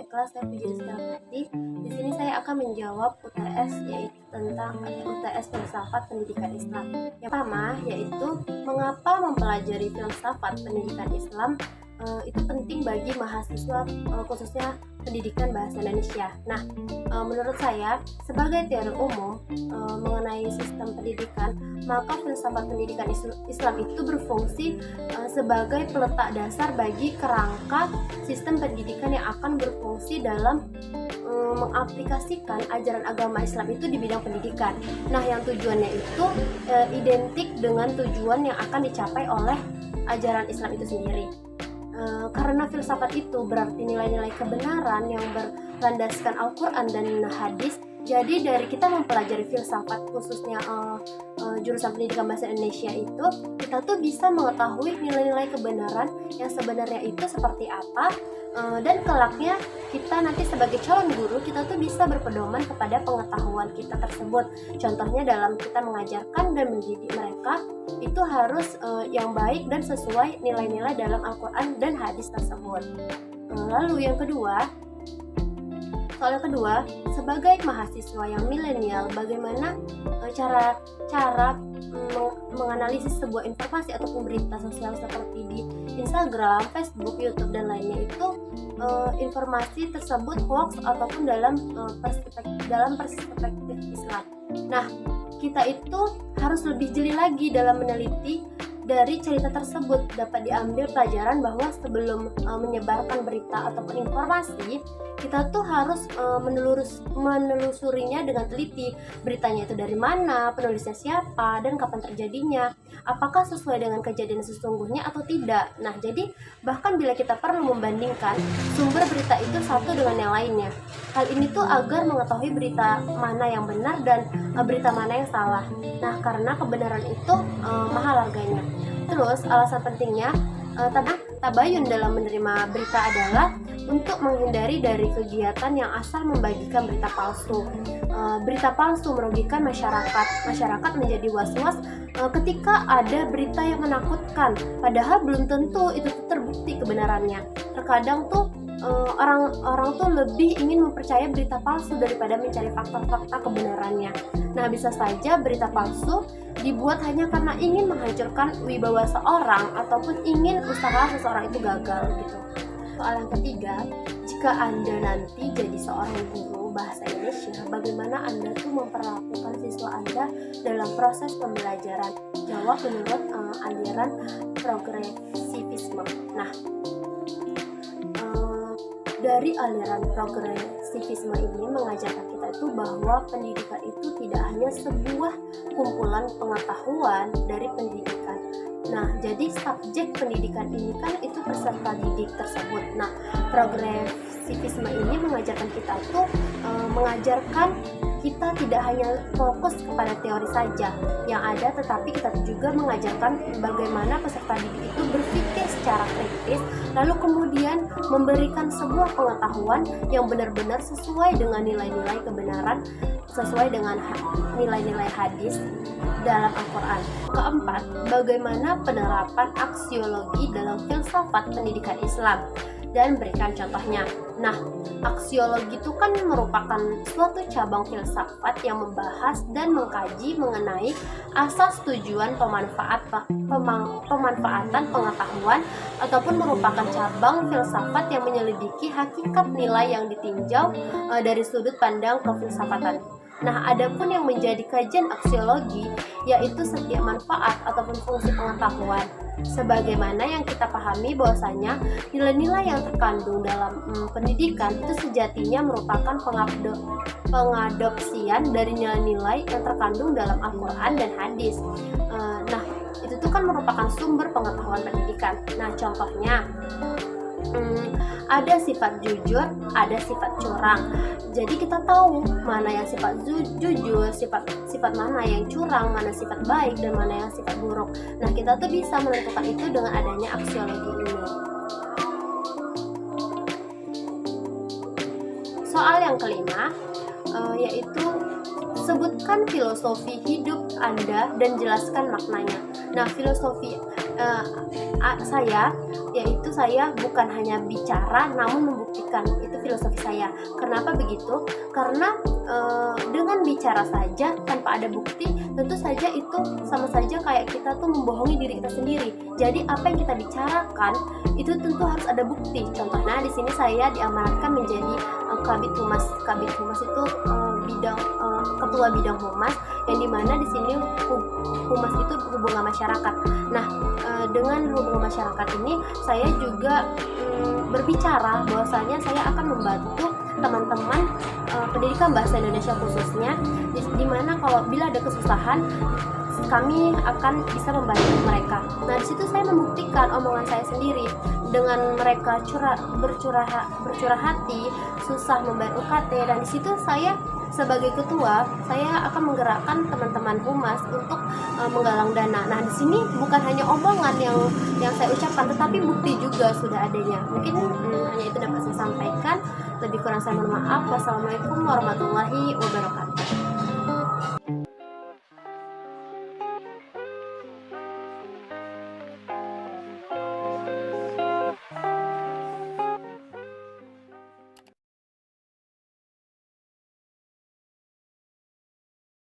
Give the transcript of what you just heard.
Baiklah, saya Puji Rizky. Di sini saya akan menjawab UTS, yaitu tentang UTS Filsafat Pendidikan Islam. Yang pertama yaitu mengapa mempelajari filsafat pendidikan Islam itu penting bagi mahasiswa, khususnya pendidikan bahasa Indonesia. Nah, menurut saya sebagai teori umum mengenai sistem pendidikan, maka filsafat pendidikan Islam itu berfungsi sebagai peletak dasar bagi kerangka sistem pendidikan yang akan berfungsi dalam mengaplikasikan ajaran agama Islam itu di bidang pendidikan. Nah, yang tujuannya itu identik dengan tujuan yang akan dicapai oleh ajaran Islam itu sendiri. Karena filsafat itu berarti nilai-nilai kebenaran yang berlandaskan Al-Quran dan hadis. Jadi dari kita mempelajari filsafat, khususnya jurusan pendidikan bahasa Indonesia itu, kita tuh bisa mengetahui nilai-nilai kebenaran yang sebenarnya itu seperti apa, dan kelaknya kita nanti sebagai calon guru, kita tuh bisa berpedoman kepada pengetahuan kita tersebut. Contohnya dalam kita mengajarkan dan mendidik mereka, itu harus yang baik dan sesuai nilai-nilai dalam Al-Quran dan hadis tersebut. Lalu yang kedua, soal yang kedua, sebagai mahasiswa yang milenial, bagaimana cara menganalisis sebuah informasi ataupun berita sosial seperti di Instagram, Facebook, YouTube dan lainnya itu informasi tersebut hoax ataupun dalam perspektif Islam. Nah, kita itu harus lebih jeli lagi dalam meneliti dari cerita tersebut. Dapat diambil pelajaran bahwa sebelum menyebarkan berita ataupun informasi, kita tuh harus menelusurinya dengan teliti. Beritanya itu dari mana, penulisnya siapa, dan kapan terjadinya, apakah sesuai dengan kejadian sesungguhnya atau tidak. Nah, jadi bahkan bila kita perlu membandingkan sumber berita itu satu dengan yang lainnya. Hal ini tuh agar mengetahui berita mana yang benar dan berita mana yang salah. Nah, karena kebenaran itu mahal harganya. Terus alasan pentingnya tabayun dalam menerima berita adalah untuk menghindari dari kegiatan yang asal membagikan berita palsu. Berita palsu merugikan masyarakat. Masyarakat menjadi was-was ketika ada berita yang menakutkan, padahal belum tentu itu terbukti kebenarannya. Terkadang tuh orang tuh lebih ingin mempercayai berita palsu daripada mencari fakta-fakta kebenarannya. Nah, bisa saja berita palsu dibuat hanya karena ingin menghancurkan wibawa seorang ataupun ingin usaha seseorang itu gagal gitu. Soal yang ketiga, jika Anda nanti jadi seorang guru bahasa Indonesia, bagaimana Anda tuh memperlakukan siswa Anda dalam proses pembelajaran? Jawab menurut aliran progresivisme. Nah, dari aliran progresivisme ini mengajarkan kita itu bahwa pendidikan itu tidak hanya sebuah kumpulan pengetahuan dari pendidikan. Nah, jadi subjek pendidikan ini kan itu peserta didik tersebut. Nah, progresivisme ini mengajarkan kita tuh mengajarkan kita tidak hanya fokus kepada teori saja yang ada, tetapi kita juga mengajarkan bagaimana peserta didik itu berpikir secara kritis, lalu kemudian memberikan sebuah pengetahuan yang benar-benar sesuai dengan nilai-nilai kebenaran, sesuai dengan nilai-nilai hadis dalam Al-Quran. Keempat, bagaimana penerapan aksiologi dalam filsafat pendidikan Islam, dan berikan contohnya. Nah, aksiologi itu kan merupakan suatu cabang filsafat yang membahas dan mengkaji mengenai asas tujuan pemanfaatan pengetahuan, ataupun merupakan cabang filsafat yang menyelidiki hakikat nilai yang ditinjau dari sudut pandang kefilsafatan. Nah, adapun yang menjadi kajian aksiologi yaitu setiap manfaat ataupun fungsi pengetahuan. Sebagaimana yang kita pahami bahwasanya nilai-nilai yang terkandung dalam pendidikan itu sejatinya merupakan pengadopsian dari nilai-nilai yang terkandung dalam Al-Quran dan hadis. Nah, itu tuh kan merupakan sumber pengetahuan pendidikan. Nah, contohnya ada sifat jujur, ada sifat curang. Jadi kita tahu mana yang sifat jujur, sifat mana yang curang, mana sifat baik dan mana yang sifat buruk. Nah, kita tuh bisa menentukan itu dengan adanya aksiologi ini. Soal yang kelima yaitu sebutkan filosofi hidup Anda dan jelaskan maknanya. Nah, filosofi saya yaitu saya bukan hanya bicara namun membuktikan. Itu filosofi saya. Kenapa begitu? Karena dengan bicara saja tanpa ada bukti, tentu saja itu sama saja kayak kita tuh membohongi diri kita sendiri. Jadi apa yang kita bicarakan itu tentu harus ada bukti. Contohnya di sini saya diamanatkan menjadi Kabid Humas. Kabid Humas itu ketua bidang humas, yang dimana di sini humas itu hubungan masyarakat. Nah, dengan hubungan masyarakat ini saya juga berbicara bahwasanya saya akan membantu teman-teman pendidikan bahasa Indonesia khususnya, di mana kalau bila ada kesusahan kami akan bisa membantu mereka. Nah, di situ saya membuktikan omongan saya sendiri. Dengan mereka bercurah hati, susah membayar UKT, dan di situ saya sebagai ketua, saya akan menggerakkan teman-teman humas untuk menggalang dana. Nah, di sini bukan hanya omongan yang saya ucapkan, tetapi bukti juga sudah adanya. Mungkin hanya itu dapat saya sampaikan. Lebih kurang saya mohon maaf. Wassalamualaikum warahmatullahi wabarakatuh.